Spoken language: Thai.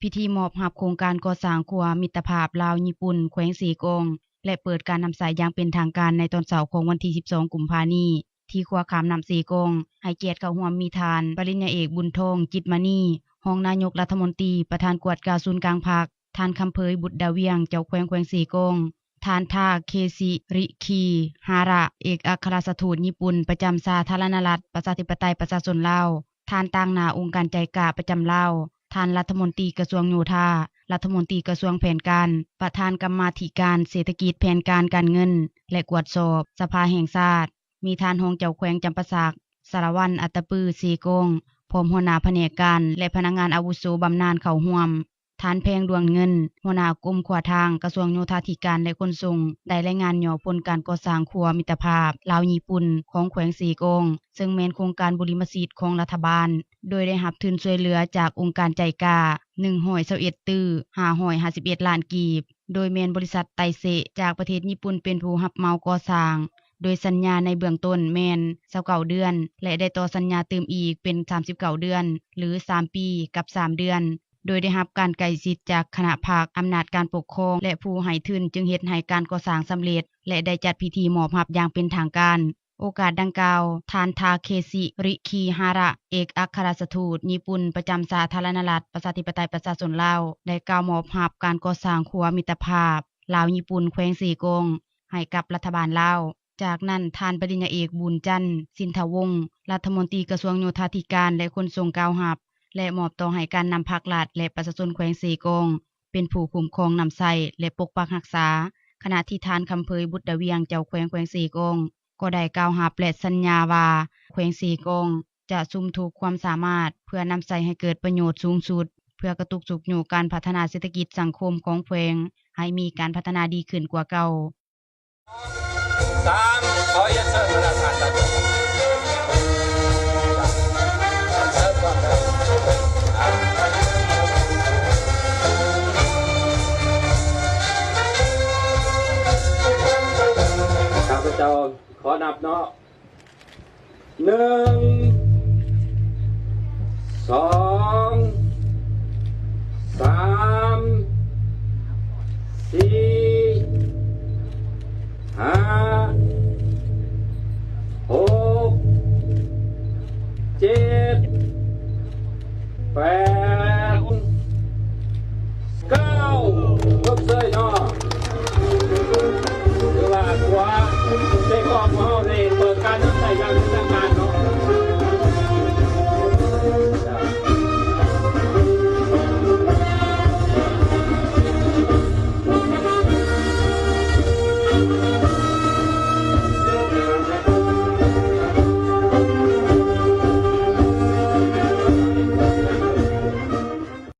พิธีมอบรับโครงการก่อสร้างครัวมิตรภาพลาวญี่ปุ่นแขวงสีกงและเปิดการนำสายอย่างเป็นทางการในตอนเช้าของวันที่12กุมภาพันธ์นี้ที่ครัวขามน้ำสีกงให้เกียรติเข้าร่วมมีทานปริญญาเอกบุญทองจิตมณีรองนายกรัฐมนตรีประธานกวดกาศูนย์กลางภาคท่านคำเผยบุตรดาเวียงเจ้าแขวงสีกงท่านทาเคซิริคีฮาระเอกอัครราชทูตญี่ปุ่นประจำสาธารณรัฐประชาธิปไตยประชาชนลาวท่านต่างหน้าองค์การใจกล้าประจำลาวท่านรัฐมนตรีกระทรวงโยธารัฐมนตรีกระทรวงแผนการประธานกรรมาธิการเศรษฐกิจแผนการการเงินและกวดสอบสภาแห่งชาติมีท่านรองเจ้าแขวงจำปาสักสารวัตรอัตตปือสีกงพร้อมหัวหน้าแผนกการและพนักงานอาวุโสบำนาญเข้าร่วมท่านแพงดวงเงินหัวหน้ากรมขวาทางกระทรวงโยธาธิการและขนส่งได้รายงานย่อผลการก่อสร้างครัวมิตรภาพลาวญี่ปุ่นของแขวงสีกงซึ่งแม่นโครงการบุริมสิทธิ์ของรัฐบาลโดยได้รับทุนช่วยเหลือจากองค์การใจกล้า121ตื้อ551ล้านกีบโดยแม่นบริษัทไตเซจากประเทศญี่ปุ่นเป็นผู้รับเหมาก่อสร้างโดยสัญญาในเบื้องต้นแม่น29เดือนและได้ต่อสัญญาเติมอีกเป็น39เดือนหรือ3ปีกับ3เดือนโดยได้รับการไกลชิดจากคณะภาคอำนาจการปกครองและผู้ให้ทุนจึงเฮ็ดให้การก่อสร้างสำเร็จและได้จัดพิธีมอบรับอย่างเป็นทางการโอกาสดังกล่าวท่านทาเคซิริคีฮาระเอกอัครราชทูตญี่ปุ่นประจำสาธารณรัฐประชาธิปไตยประชาชนลาวได้กล่าวมอบรับการก่อสร้างครัวมิตรภาพลาวญี่ปุ่นแขวงสีกงให้กับรัฐบาลลาวจากนั้นท่านปริญญาเอกบุญจันทร์สินทวงศ์รัฐมนตรีกระทรวงโยธาธิการและขนส่งกล่าวรับและมอบต่อให้การนำภาครัฐและประชาชนแขวงสีกงเป็นผู้คุ้มครองน้ำใช้และปกปักรักษาขณะที่ท่านคำเผยบุตรดาเวียงเจ้าแขวงสีกงก็ได้กล่าวรับและสัญญาว่าแขวงสีกงจะซุ่มทุกความสามารถเพื่อนำใช้ให้เกิดประโยชน์สูงสุดเพื่อกระตุกจุกอยู่การพัฒนาเศรษฐกิจสังคมของแขวงให้มีการพัฒนาดีขึ้นกว่าเก่า3ขอเรียนเชิญประธานครับข้าพเจ้าขอนับเนาะ1 2